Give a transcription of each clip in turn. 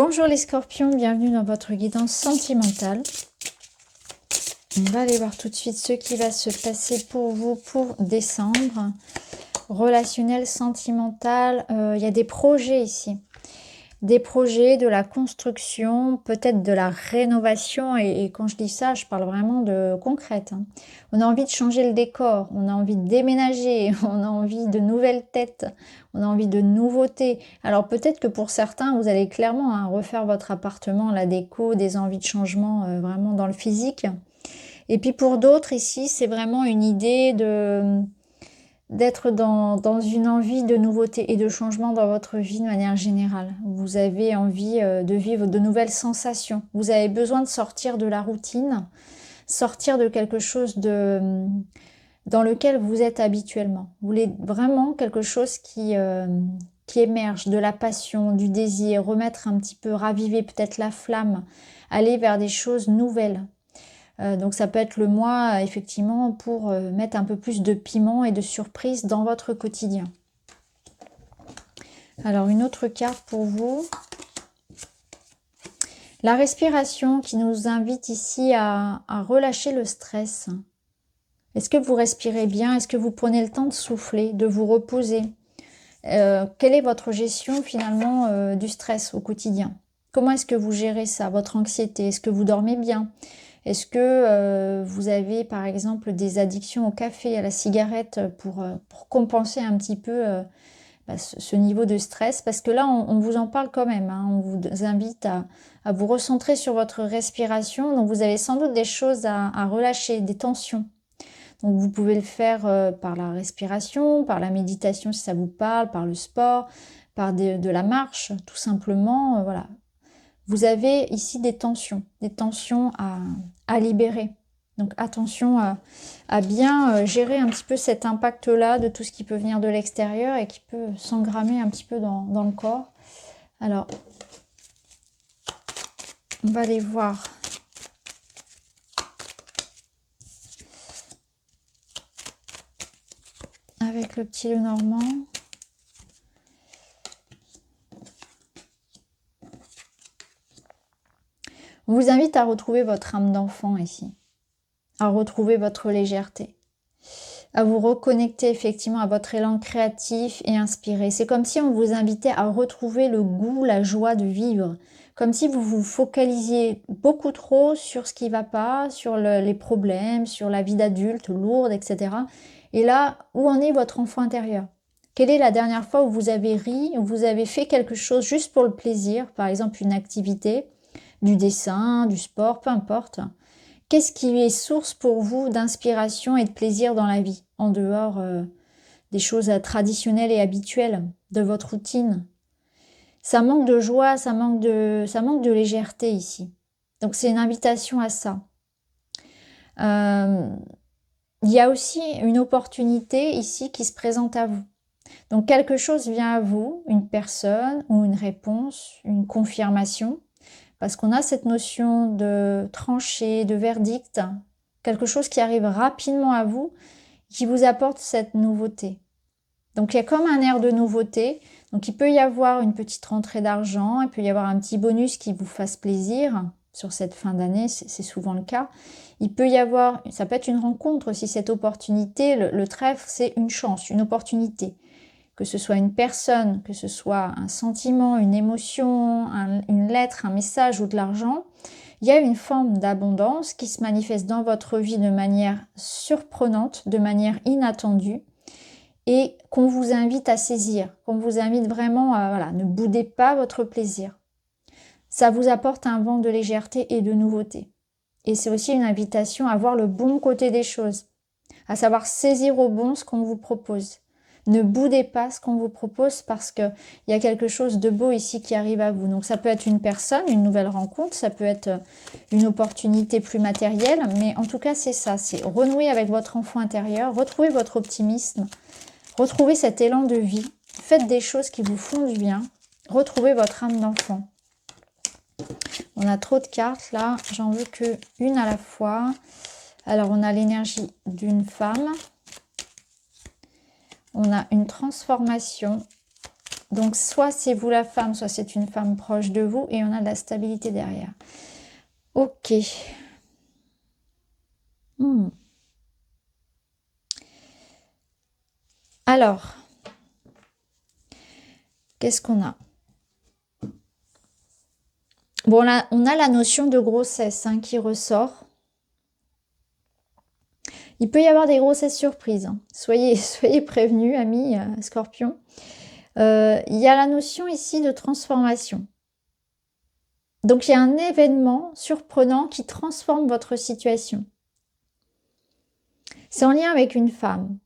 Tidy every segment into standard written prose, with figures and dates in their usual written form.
Bonjour les scorpions, bienvenue dans votre guidance sentimentale. On va aller voir tout de suite ce qui va se passer pour vous pour décembre. Relationnel, sentimental, il y a des projets ici. Des projets, de la construction, peut-être de la rénovation. Et quand je dis ça, je parle vraiment de concrète. On a envie de changer le décor, on a envie de déménager, on a envie de nouvelles têtes, on a envie de nouveautés. Alors peut-être que pour certains, vous allez clairement refaire votre appartement, la déco, des envies de changement vraiment dans le physique. Et puis pour d'autres ici, c'est vraiment une idée d'être dans une envie de nouveauté et de changement dans votre vie de manière générale. Vous avez envie de vivre de nouvelles sensations. Vous avez besoin de sortir de la routine, sortir de quelque chose dans lequel vous êtes habituellement. Vous voulez vraiment quelque chose qui émerge, de la passion, du désir, remettre un petit peu, raviver peut-être la flamme, aller vers des choses nouvelles. Donc ça peut être le mois effectivement pour mettre un peu plus de piment et de surprise dans votre quotidien. Alors une autre carte pour vous. La respiration qui nous invite ici à relâcher le stress. Est-ce que vous respirez bien? Est-ce que vous prenez le temps de souffler, de vous reposer? Quelle est votre gestion finalement du stress au quotidien? Comment est-ce que vous gérez ça, votre anxiété? Est-ce que vous dormez bien? Est-ce que vous avez par exemple des addictions au café, à la cigarette pour compenser un petit peu ce niveau de stress? Parce que là, on vous en parle quand même. On vous invite à vous recentrer sur votre respiration. Donc vous avez sans doute des choses à relâcher, des tensions. Donc vous pouvez le faire par la respiration, par la méditation si ça vous parle, par le sport, par de la marche, tout simplement. Voilà. Vous avez ici des tensions à libérer. Donc attention à bien gérer un petit peu cet impact-là de tout ce qui peut venir de l'extérieur et qui peut s'engrammer un petit peu dans le corps. Alors, on va aller voir. Avec le petit Lenormand. On vous invite à retrouver votre âme d'enfant ici, à retrouver votre légèreté, à vous reconnecter effectivement à votre élan créatif et inspiré. C'est comme si on vous invitait à retrouver le goût, la joie de vivre, comme si vous vous focalisiez beaucoup trop sur ce qui ne va pas, sur les problèmes, sur la vie d'adulte lourde, etc. Et là, où en est votre enfant intérieur? Quelle est la dernière fois où vous avez ri, où vous avez fait quelque chose juste pour le plaisir, par exemple une activité, du dessin, du sport, peu importe. Qu'est-ce qui est source pour vous d'inspiration et de plaisir dans la vie, en dehors des choses traditionnelles et habituelles de votre routine? Ça manque de joie, ça manque de légèreté ici. Donc c'est une invitation à ça. Il y a aussi une opportunité ici qui se présente à vous. Donc quelque chose vient à vous, une personne ou une réponse, une confirmation. Parce qu'on a cette notion de trancher, de verdict, quelque chose qui arrive rapidement à vous, qui vous apporte cette nouveauté. Donc il y a comme un air de nouveauté, donc il peut y avoir une petite rentrée d'argent, il peut y avoir un petit bonus qui vous fasse plaisir sur cette fin d'année, c'est souvent le cas. Il peut y avoir, ça peut être une rencontre aussi, cette opportunité, le trèfle c'est une chance, une opportunité. Que ce soit une personne, que ce soit un sentiment, une émotion, une lettre, un message ou de l'argent, il y a une forme d'abondance qui se manifeste dans votre vie de manière surprenante, de manière inattendue et qu'on vous invite à saisir, qu'on vous invite vraiment à, voilà, ne boudez pas votre plaisir. Ça vous apporte un vent de légèreté et de nouveauté. Et c'est aussi une invitation à voir le bon côté des choses, à savoir saisir au bon ce qu'on vous propose. Ne boudez pas ce qu'on vous propose parce qu'il y a quelque chose de beau ici qui arrive à vous. Donc ça peut être une personne, une nouvelle rencontre, ça peut être une opportunité plus matérielle, mais en tout cas c'est ça, c'est renouer avec votre enfant intérieur, retrouver votre optimisme, retrouver cet élan de vie, faites des choses qui vous font du bien, retrouvez votre âme d'enfant. On a trop de cartes là, j'en veux que une à la fois. Alors on a l'énergie d'une femme. On a une transformation, Donc, soit c'est vous la femme, soit c'est une femme proche de vous. Et on a de la stabilité derrière. Ok. Alors, qu'est-ce qu'on a? Bon, là, on a la notion de grossesse hein, qui ressort. Il peut y avoir des grossesses surprises. Hein. Soyez prévenus, amis Scorpion. Il y a la notion ici de transformation. Donc, il y a un événement surprenant qui transforme votre situation. C'est en lien avec une femme.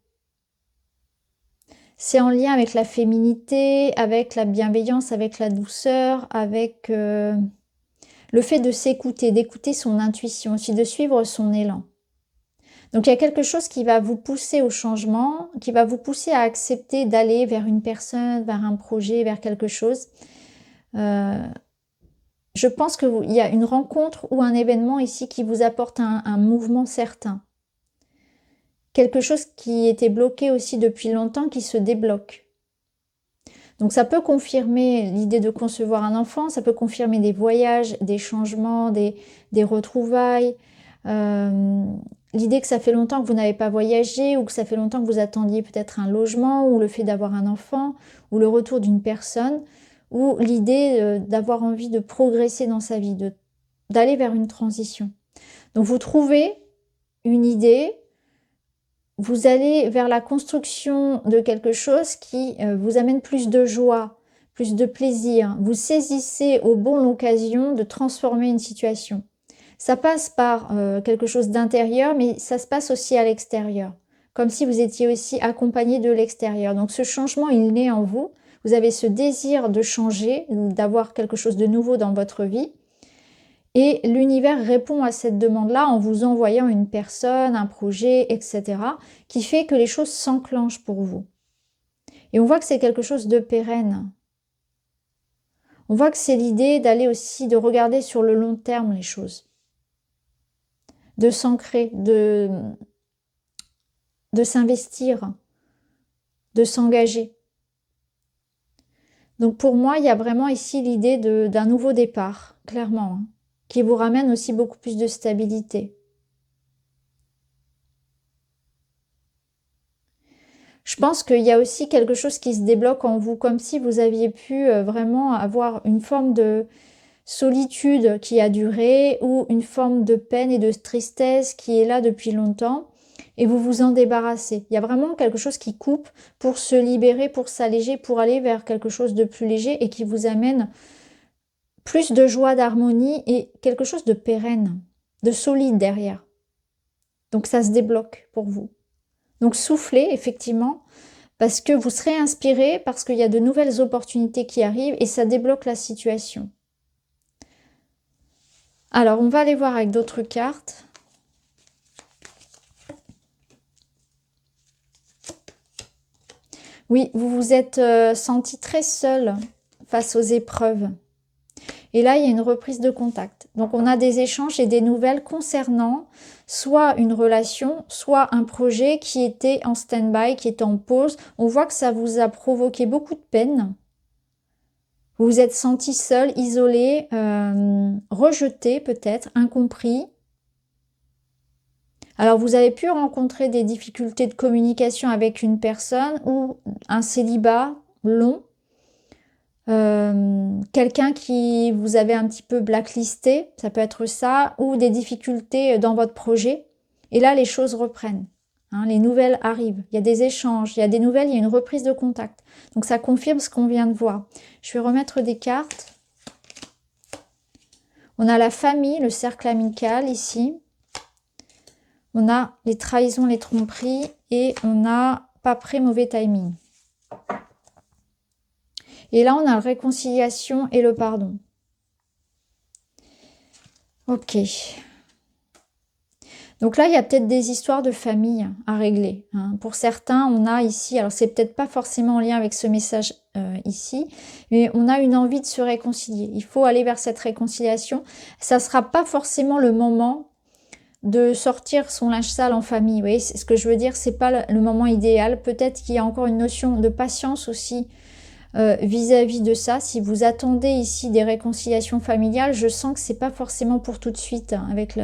C'est en lien avec la féminité, avec la bienveillance, avec la douceur, avec le fait de s'écouter, d'écouter son intuition, aussi de suivre son élan. Donc il y a quelque chose qui va vous pousser au changement, qui va vous pousser à accepter d'aller vers une personne, vers un projet, vers quelque chose. Je pense qu'il y a une rencontre ou un événement ici qui vous apporte un mouvement certain. Quelque chose qui était bloqué aussi depuis longtemps, qui se débloque. Donc ça peut confirmer l'idée de concevoir un enfant, ça peut confirmer des voyages, des changements, des retrouvailles, l'idée que ça fait longtemps que vous n'avez pas voyagé ou que ça fait longtemps que vous attendiez peut-être un logement ou le fait d'avoir un enfant ou le retour d'une personne ou l'idée d'avoir envie de progresser dans sa vie, d'aller vers une transition. Donc vous trouvez une idée, vous allez vers la construction de quelque chose qui vous amène plus de joie, plus de plaisir. Vous saisissez au bon l'occasion de transformer une situation. Ça passe par quelque chose d'intérieur, mais ça se passe aussi à l'extérieur. Comme si vous étiez aussi accompagné de l'extérieur. Donc ce changement, il naît en vous. Vous avez ce désir de changer, d'avoir quelque chose de nouveau dans votre vie. Et l'univers répond à cette demande-là en vous envoyant une personne, un projet, etc. qui fait que les choses s'enclenchent pour vous. Et on voit que c'est quelque chose de pérenne. On voit que c'est l'idée d'aller aussi, de regarder sur le long terme les choses. De s'ancrer, de s'investir, de s'engager. Donc pour moi, il y a vraiment ici l'idée d'un nouveau départ, clairement, hein, qui vous ramène aussi beaucoup plus de stabilité. Je pense qu'il y a aussi quelque chose qui se débloque en vous, comme si vous aviez pu vraiment avoir une forme de solitude qui a duré ou une forme de peine et de tristesse qui est là depuis longtemps et vous vous en débarrassez. Il y a vraiment quelque chose qui coupe pour se libérer, pour s'alléger, pour aller vers quelque chose de plus léger et qui vous amène plus de joie, d'harmonie et quelque chose de pérenne, de solide derrière. Donc ça se débloque pour vous. Donc soufflez effectivement parce que vous serez inspiré, parce qu'il y a de nouvelles opportunités qui arrivent et ça débloque la situation. Alors on va aller voir avec d'autres cartes. Oui, vous vous êtes senti très seul face aux épreuves. Et là, il y a une reprise de contact. Donc, on a des échanges et des nouvelles concernant soit une relation, soit un projet qui était en stand-by, qui est en pause. On voit que ça vous a provoqué beaucoup de peine. Vous vous êtes senti seul, isolé, rejeté peut-être, incompris. Alors, vous avez pu rencontrer des difficultés de communication avec une personne ou un célibat long. Quelqu'un qui vous avait un petit peu blacklisté, ça peut être ça, ou des difficultés dans votre projet. Et là, les choses reprennent. Hein, les nouvelles arrivent. Il y a des échanges, il y a des nouvelles, il y a une reprise de contact. Donc, ça confirme ce qu'on vient de voir. Je vais remettre des cartes. On a la famille, le cercle amical ici. On a les trahisons, les tromperies et on a pas prêt, mauvais timing. Et là, on a la réconciliation et le pardon. Ok. Donc là, il y a peut-être des histoires de famille à régler. Hein. Pour certains, on a ici, alors c'est peut-être pas forcément en lien avec ce message ici, mais on a une envie de se réconcilier. Il faut aller vers cette réconciliation. Ça sera pas forcément le moment de sortir son linge sale en famille. Vous voyez, ce que je veux dire, c'est pas le moment idéal. Peut-être qu'il y a encore une notion de patience aussi vis-à-vis de ça. Si vous attendez ici des réconciliations familiales, je sens que c'est pas forcément pour tout de suite hein, avec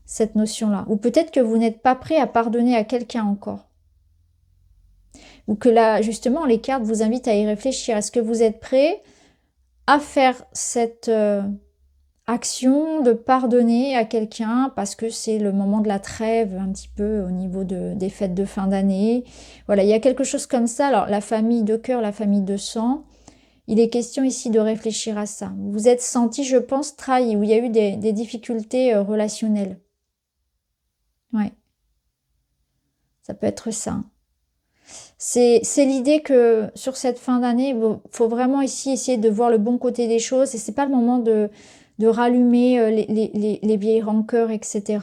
cette notion-là. Ou peut-être que vous n'êtes pas prêt à pardonner à quelqu'un encore. Ou que là, justement, les cartes vous invitent à y réfléchir. Est-ce que vous êtes prêt à faire cette action de pardonner à quelqu'un parce que c'est le moment de la trêve un petit peu au niveau des fêtes de fin d'année. Voilà, il y a quelque chose comme ça. Alors, la famille de cœur, la famille de sang, il est question ici de réfléchir à ça. Vous vous êtes senti, je pense, trahi, où il y a eu des difficultés relationnelles. Ouais, ça peut être ça. C'est l'idée que sur cette fin d'année, il faut vraiment ici essayer de voir le bon côté des choses et c'est pas le moment de rallumer les vieilles rancœurs, etc.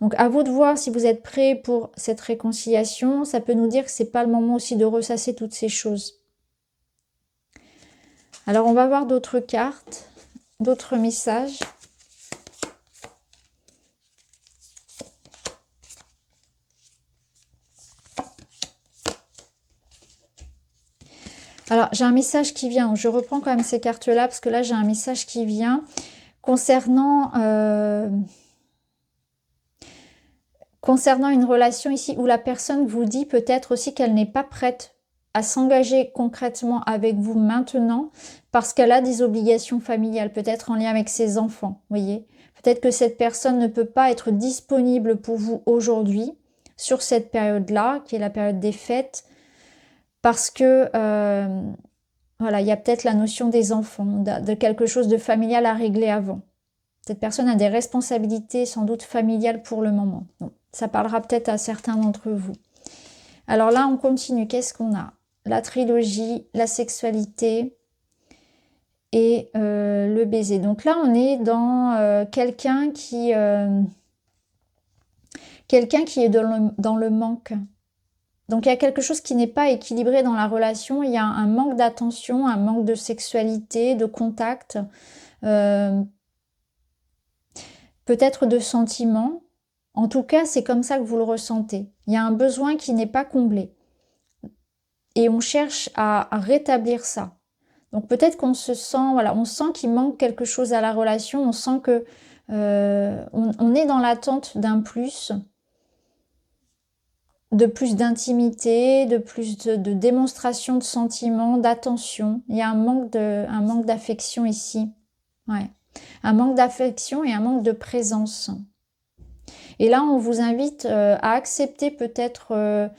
Donc à vous de voir si vous êtes prêts pour cette réconciliation. Ça peut nous dire que c'est pas le moment aussi de ressasser toutes ces choses. Alors on va voir d'autres cartes, d'autres messages. Alors, j'ai un message qui vient. Je reprends quand même ces cartes-là parce que là, j'ai un message qui vient concernant une relation ici où la personne vous dit peut-être aussi qu'elle n'est pas prête à s'engager concrètement avec vous maintenant parce qu'elle a des obligations familiales, peut-être en lien avec ses enfants, voyez. Peut-être que cette personne ne peut pas être disponible pour vous aujourd'hui sur cette période-là, qui est la période des fêtes, parce que voilà, il y a peut-être la notion des enfants, de quelque chose de familial à régler avant. Cette personne a des responsabilités sans doute familiales pour le moment. Donc, ça parlera peut-être à certains d'entre vous. Alors là, on continue. Qu'est-ce qu'on a? La trilogie, la sexualité et le baiser. Donc là, on est dans quelqu'un qui est dans le manque. Donc il y a quelque chose qui n'est pas équilibré dans la relation, il y a un manque d'attention, un manque de sexualité, de contact, peut-être de sentiments. En tout cas, c'est comme ça que vous le ressentez. Il y a un besoin qui n'est pas comblé. Et on cherche à rétablir ça. Donc peut-être qu'on se sent, voilà, on sent qu'il manque quelque chose à la relation, on sent que on est dans l'attente d'un plus, de plus d'intimité, de plus de démonstration de sentiments, d'attention. Il y a un manque d'affection ici. Ouais. Un manque d'affection et un manque de présence. Et là, on vous invite à accepter peut-être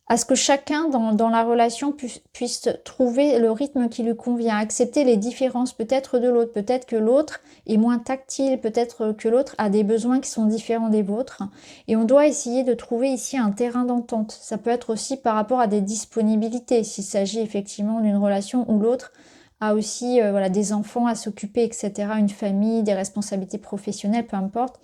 à ce que chacun dans la relation puisse trouver le rythme qui lui convient, accepter les différences peut-être de l'autre. Peut-être que l'autre est moins tactile, peut-être que l'autre a des besoins qui sont différents des vôtres. Et on doit essayer de trouver ici un terrain d'entente. Ça peut être aussi par rapport à des disponibilités, s'il s'agit effectivement d'une relation où l'autre a aussi voilà, des enfants à s'occuper, etc., une famille, des responsabilités professionnelles, peu importe.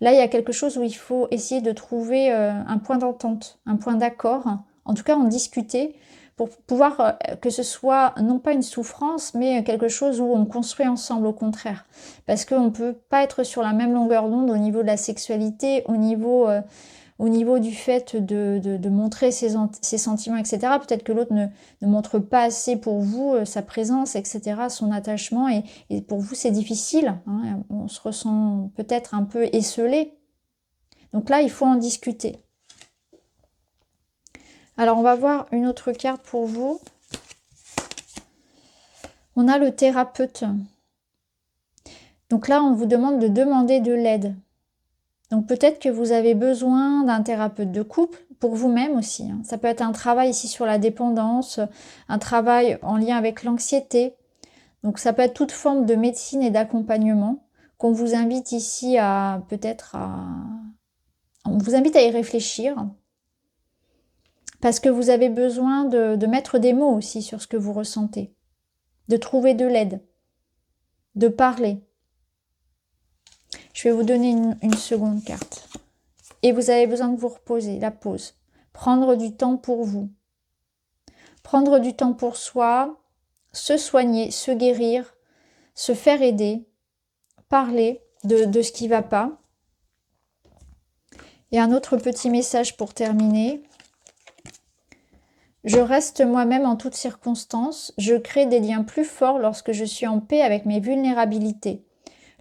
Là, il y a quelque chose où il faut essayer de trouver un point d'entente, un point d'accord, en tout cas en discuter, pour pouvoir que ce soit non pas une souffrance, mais quelque chose où on construit ensemble, au contraire. Parce qu'on ne peut pas être sur la même longueur d'onde au niveau de la sexualité, au niveau du fait de montrer ses sentiments, etc. Peut-être que l'autre ne montre pas assez pour vous sa présence, etc., son attachement, et pour vous c'est difficile, hein, on se ressent peut-être un peu esseulé. Donc là, il faut en discuter. Alors, on va voir une autre carte pour vous. On a le thérapeute. Donc là, on vous demande de demander de l'aide. Donc peut-être que vous avez besoin d'un thérapeute de couple, pour vous-même aussi. Ça peut être un travail ici sur la dépendance, un travail en lien avec l'anxiété. Donc ça peut être toute forme de médecine et d'accompagnement qu'on vous invite ici à peut-être à... On vous invite à y réfléchir parce que vous avez besoin de mettre des mots aussi sur ce que vous ressentez, de trouver de l'aide, de parler. Je vais vous donner une seconde carte. Et vous avez besoin de vous reposer, la pause. Prendre du temps pour vous. Prendre du temps pour soi, se soigner, se guérir, se faire aider, parler de ce qui ne va pas. Et un autre petit message pour terminer. Je reste moi-même en toutes circonstances. Je crée des liens plus forts lorsque je suis en paix avec mes vulnérabilités.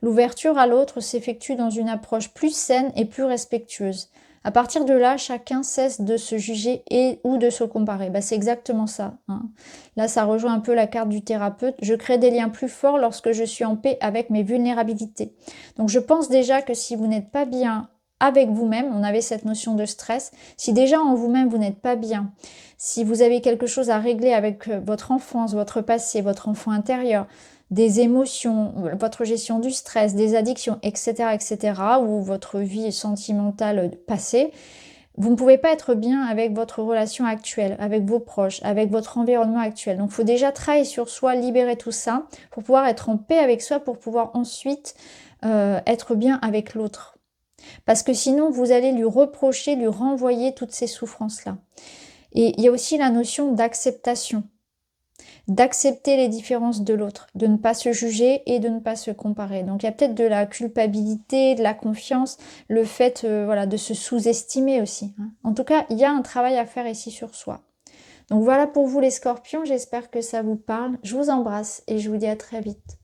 L'ouverture à l'autre s'effectue dans une approche plus saine et plus respectueuse. À partir de là, chacun cesse de se juger et ou de se comparer. Bah, c'est exactement ça, hein. Là, ça rejoint un peu la carte du thérapeute. Je crée des liens plus forts lorsque je suis en paix avec mes vulnérabilités. Donc, je pense déjà que si vous n'êtes pas bien avec vous-même, on avait cette notion de stress, si déjà en vous-même vous n'êtes pas bien, si vous avez quelque chose à régler avec votre enfance, votre passé, votre enfant intérieur, des émotions, votre gestion du stress, des addictions, etc., etc., ou votre vie sentimentale passée, vous ne pouvez pas être bien avec votre relation actuelle, avec vos proches, avec votre environnement actuel. Donc, il faut déjà travailler sur soi, libérer tout ça, pour pouvoir être en paix avec soi, pour pouvoir ensuite être bien avec l'autre. Parce que sinon, vous allez lui reprocher, lui renvoyer toutes ces souffrances-là. Et il y a aussi la notion d'acceptation. D'accepter les différences de l'autre, de ne pas se juger et de ne pas se comparer. Donc il y a peut-être de la culpabilité, de la confiance, le fait voilà, de se sous-estimer aussi, hein. En tout cas, il y a un travail à faire ici sur soi. Donc voilà pour vous les scorpions, j'espère que ça vous parle. Je vous embrasse et je vous dis à très vite.